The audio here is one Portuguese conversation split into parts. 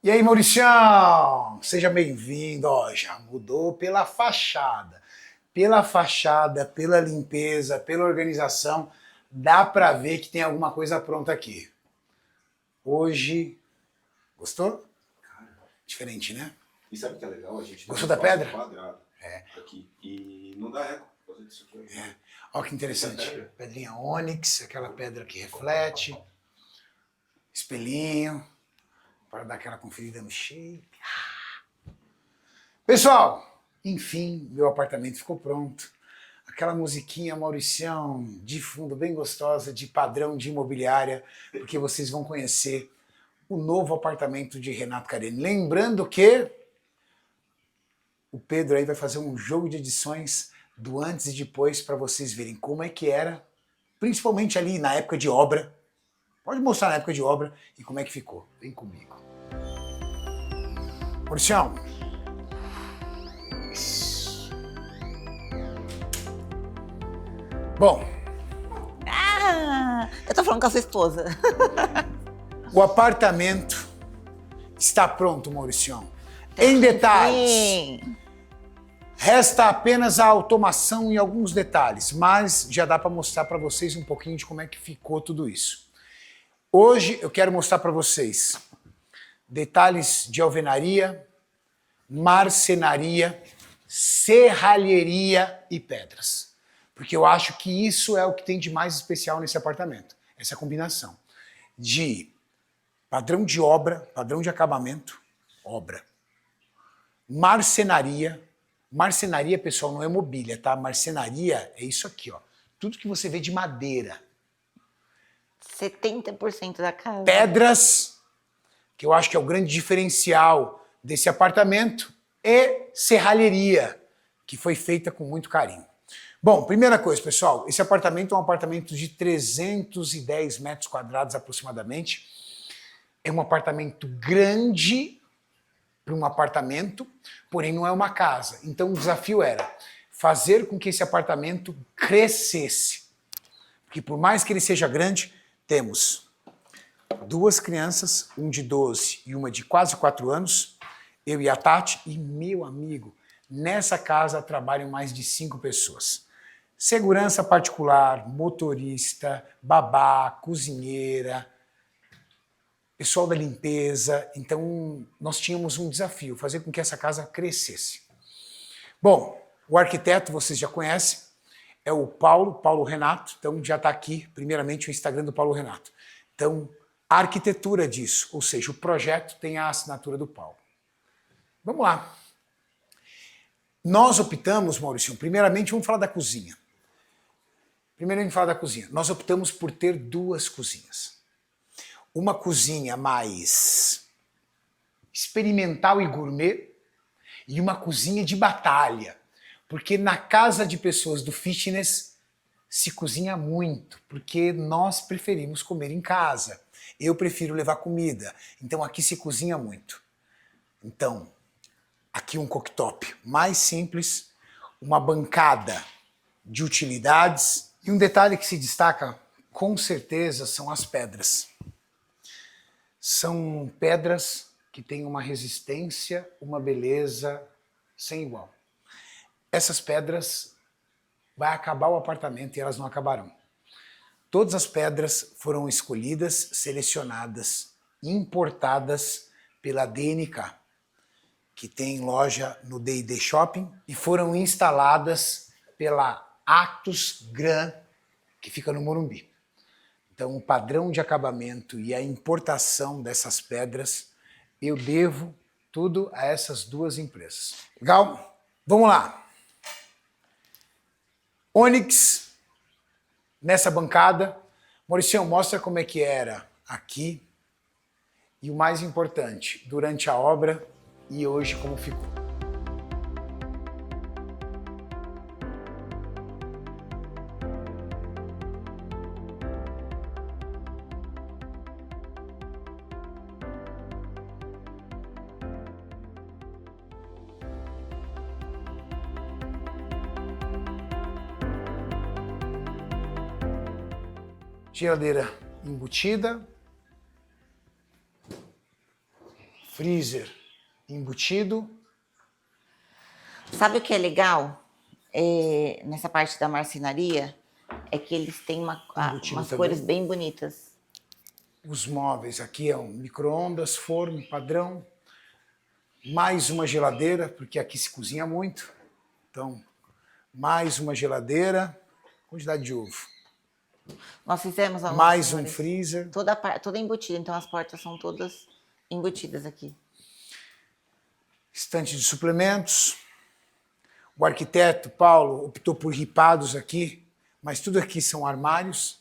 E aí, Mauricião? Seja bem-vindo. Ó, já mudou pela fachada. Pela fachada, pela limpeza, pela organização, dá pra ver que tem alguma coisa pronta aqui. Hoje... Gostou? Diferente, né? E sabe o que é legal? A gente Gostou da pedra? Quadrado aqui. E não dá eco por causa disso aqui. Olha que interessante. Pedrinha ônix, aquela pedra que reflete. Espelhinho. Para dar aquela conferida no shape. Pessoal, enfim, meu apartamento ficou pronto. Aquela musiquinha Mauricião de fundo bem gostosa, de padrão de imobiliária, porque vocês vão conhecer o novo apartamento de Renato Carene. Lembrando que o Pedro aí vai fazer um jogo de edições do antes e depois para vocês verem como é que era, principalmente ali na época de obra. Pode mostrar na época de obra e como é que ficou. Vem comigo. Mauricião. Bom. Eu tô falando com a sua esposa. O apartamento está pronto, Mauricião. Em detalhes. Sim. Resta apenas a automação em alguns detalhes, mas já dá para mostrar para vocês um pouquinho de como é que ficou tudo isso. Hoje eu quero mostrar para vocês detalhes de alvenaria, marcenaria, serralheria e pedras. Porque eu acho que isso é o que tem de mais especial nesse apartamento. Essa combinação de padrão de obra, padrão de acabamento, obra. Marcenaria. Marcenaria, pessoal, não é mobília, tá? Marcenaria é isso aqui, ó. Tudo que você vê de madeira. 70% da casa. Pedras, que eu acho que é o grande diferencial desse apartamento, e serralheria, que foi feita com muito carinho. Bom, primeira coisa, pessoal, esse apartamento é um apartamento de 310 metros quadrados aproximadamente. É um apartamento grande para um apartamento, porém não é uma casa. Então o desafio era fazer com que esse apartamento crescesse. Porque por mais que ele seja grande, temos duas crianças, um de 12 e uma de quase 4 anos, eu e a Tati, e meu amigo, nessa casa trabalham mais de 5 pessoas. Segurança particular, motorista, babá, cozinheira, pessoal da limpeza. Então nós tínhamos um desafio, fazer com que essa casa crescesse. Bom, o arquiteto vocês já conhecem, é o Paulo Renato, então já está aqui, primeiramente, o Instagram do Paulo Renato. Então, a arquitetura disso, ou seja, o projeto tem a assinatura do Paulo. Vamos lá. Nós optamos, Maurício, primeiramente vamos falar da cozinha. Primeiramente falar da cozinha. Nós optamos por ter 2 cozinhas. Uma cozinha mais experimental e gourmet e uma cozinha de batalha. Porque na casa de pessoas do fitness se cozinha muito, porque nós preferimos comer em casa. Eu prefiro levar comida, então aqui se cozinha muito. Então, aqui um cooktop mais simples, uma bancada de utilidades e um detalhe que se destaca com certeza são as pedras. São pedras que têm uma resistência, uma beleza sem igual. Essas pedras vai acabar o apartamento e elas não acabarão. Todas as pedras foram escolhidas, selecionadas, importadas pela DNK, que tem loja no D&D Shopping, e foram instaladas pela Actus Gran, que fica no Morumbi. Então o padrão de acabamento e a importação dessas pedras, eu devo tudo a essas 2 empresas. Legal? Vamos lá. Ônix, nessa bancada. Mauricião, mostra como é que era aqui. E o mais importante, durante a obra e hoje como ficou. Geladeira embutida. freezer embutido. Sabe o que é legal? Nessa parte da marcenaria, é que eles têm Embutido umas também. cores bem bonitas. Os móveis aqui é um micro-ondas, forno, padrão. Mais uma geladeira, porque aqui se cozinha muito. Então, mais uma geladeira. Quantidade de ovo. Nós fizemos a Mais um freezer. toda embutida, então as portas são todas embutidas aqui. Estante de suplementos. O arquiteto, Paulo, optou por ripados aqui, mas tudo aqui são armários.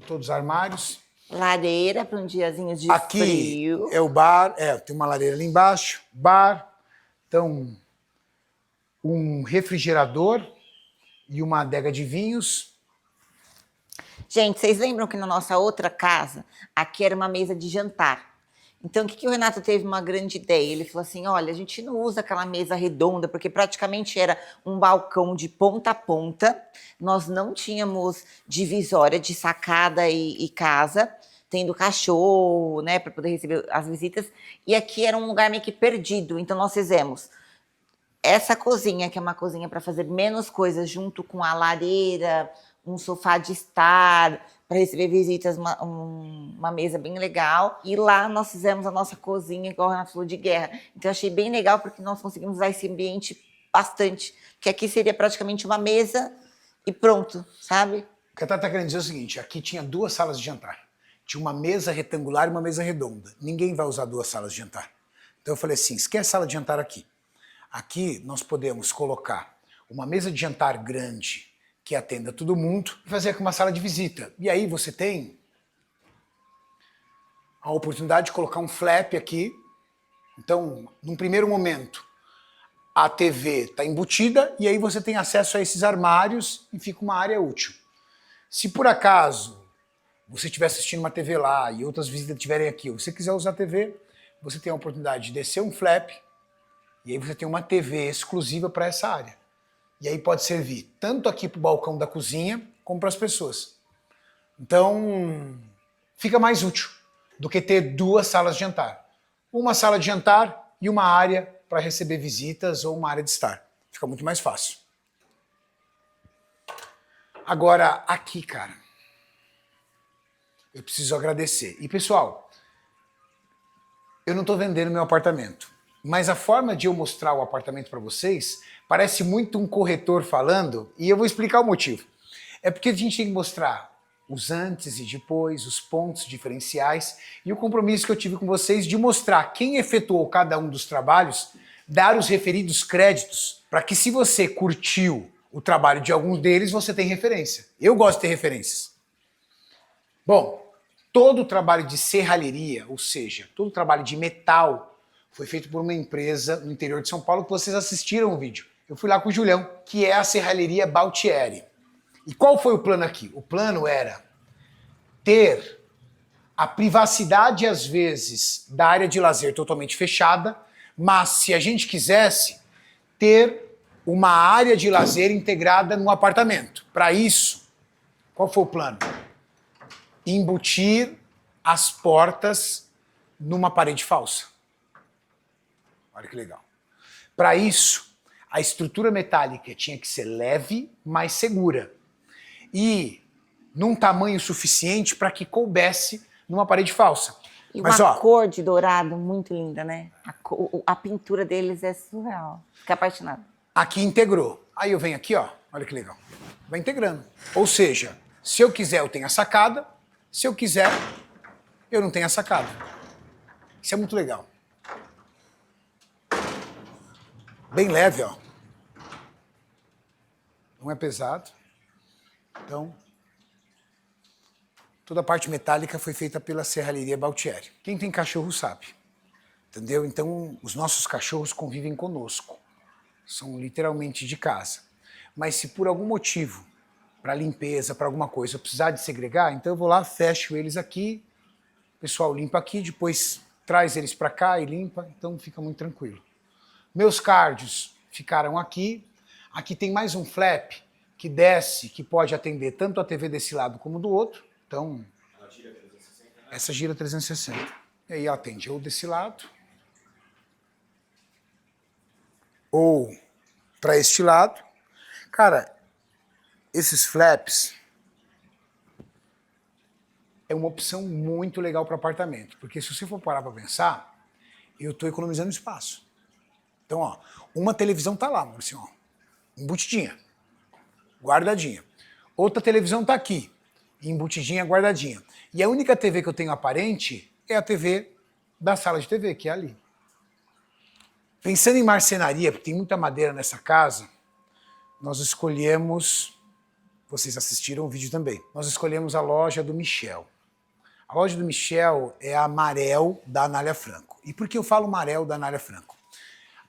Todos armários. Lareira para um diazinho de Aqui frio. é o bar, tem uma lareira ali embaixo, bar, então um refrigerador e uma adega de vinhos. Gente, vocês lembram que na nossa outra casa, aqui era uma mesa de jantar. Então, o que o Renato teve uma grande ideia? Ele falou assim, olha, a gente não usa aquela mesa redonda, porque praticamente era um balcão de ponta a ponta. Nós não tínhamos divisória de sacada e casa, tendo cachorro, né, para poder receber as visitas. E aqui era um lugar meio que perdido. Então, nós fizemos essa cozinha, que é uma cozinha para fazer menos coisas, junto com a lareira, um sofá de estar, para receber visitas, uma mesa bem legal. E lá nós fizemos a nossa cozinha, igual o Renato falou, de guerra. Então eu achei bem legal, porque nós conseguimos usar esse ambiente bastante. Porque aqui seria praticamente uma mesa e pronto, sabe? O que a Tata tá querendo dizer é o seguinte, aqui tinha 2 salas de jantar. Tinha uma mesa retangular e uma mesa redonda. Ninguém vai usar 2 salas de jantar. Então eu falei assim, esquece sala de jantar aqui. Aqui nós podemos colocar uma mesa de jantar grande, que atenda todo mundo, e fazer aqui uma sala de visita. E aí você tem a oportunidade de colocar um flap aqui. Então, num primeiro momento, a TV está embutida e aí você tem acesso a esses armários e fica uma área útil. Se por acaso você estiver assistindo uma TV lá e outras visitas estiverem aqui, ou você quiser usar a TV, você tem a oportunidade de descer um flap e aí você tem uma TV exclusiva para essa área. E aí pode servir tanto aqui para o balcão da cozinha, como para as pessoas. Então, fica mais útil do que ter 2 salas de jantar. Uma sala de jantar e uma área para receber visitas ou uma área de estar. Fica muito mais fácil. Agora, aqui, cara, eu preciso agradecer. E, pessoal, eu não estou vendendo meu apartamento, mas a forma de eu mostrar o apartamento para vocês parece muito um corretor falando, e eu vou explicar o motivo. É porque a gente tem que mostrar os antes e depois, os pontos diferenciais e o compromisso que eu tive com vocês de mostrar quem efetuou cada um dos trabalhos, dar os referidos créditos, para que se você curtiu o trabalho de algum deles, você tem referência. Eu gosto de ter referências. Bom, todo o trabalho de serralheria, ou seja, todo o trabalho de metal, foi feito por uma empresa no interior de São Paulo que vocês assistiram o vídeo. Eu fui lá com o Julião, que é a Serralheria Baltieri. E qual foi o plano aqui? O plano era ter a privacidade, às vezes, da área de lazer totalmente fechada, mas, se a gente quisesse, ter uma área de lazer integrada no apartamento. Para isso, qual foi o plano? Embutir as portas numa parede falsa. Olha que legal. Para isso, a estrutura metálica tinha que ser leve, mas segura. E num tamanho suficiente para que coubesse numa parede falsa. E mas, uma cor de dourado muito linda, né? A pintura deles é surreal. Fica apaixonado. Aqui integrou. Aí eu venho aqui, ó. Olha que legal. Vai integrando. Ou seja, se eu quiser, eu tenho a sacada. Se eu quiser, eu não tenho a sacada. Isso é muito legal. Bem leve, ó. Não é pesado. Então, toda a parte metálica foi feita pela Serralheria Baltieri. Quem tem cachorro sabe. Entendeu? Então, os nossos cachorros convivem conosco. São literalmente de casa. Mas se por algum motivo, para limpeza, para alguma coisa, eu precisar de segregar, então eu vou lá, fecho eles aqui, o pessoal limpa aqui, depois traz eles para cá e limpa, então fica muito tranquilo. Meus cardios ficaram aqui. Aqui tem mais um flap que desce, que pode atender tanto a TV desse lado como do outro. Então, essa gira 360. E aí atende ou desse lado, ou para este lado. Cara, esses flaps é uma opção muito legal para apartamento, porque se você for parar para pensar, eu estou economizando espaço. Então, ó, uma televisão tá lá, Maurício, ó, embutidinha, guardadinha. Outra televisão tá aqui, embutidinha, guardadinha. E a única TV que eu tenho aparente é a TV da sala de TV, que é ali. Pensando em marcenaria, porque tem muita madeira nessa casa, nós escolhemos, vocês assistiram o vídeo também, nós escolhemos a loja do Michel. A loja do Michel é a Marel da Anália Franco. E por que eu falo Marel da Anália Franco?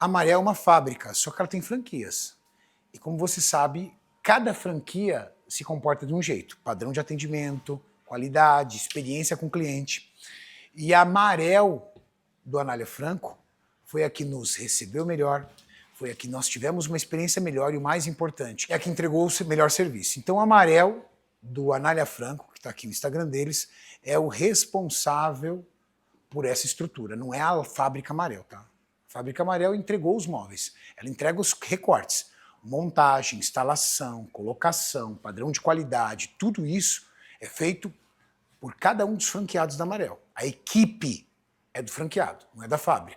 A Marel é uma fábrica, só que ela tem franquias. E como você sabe, cada franquia se comporta de um jeito. Padrão de atendimento, qualidade, experiência com o cliente. E a Marel do Anália Franco foi a que nos recebeu melhor, foi a que nós tivemos uma experiência melhor e o mais importante, é a que entregou o melhor serviço. Então a Marel do Anália Franco, que está aqui no Instagram deles, é o responsável por essa estrutura, não é a Fábrica Marel, tá? A Fábrica Marel entregou os móveis, ela entrega os recortes, montagem, instalação, colocação, padrão de qualidade, tudo isso é feito por cada um dos franqueados da Marel. A equipe é do franqueado, não é da fábrica.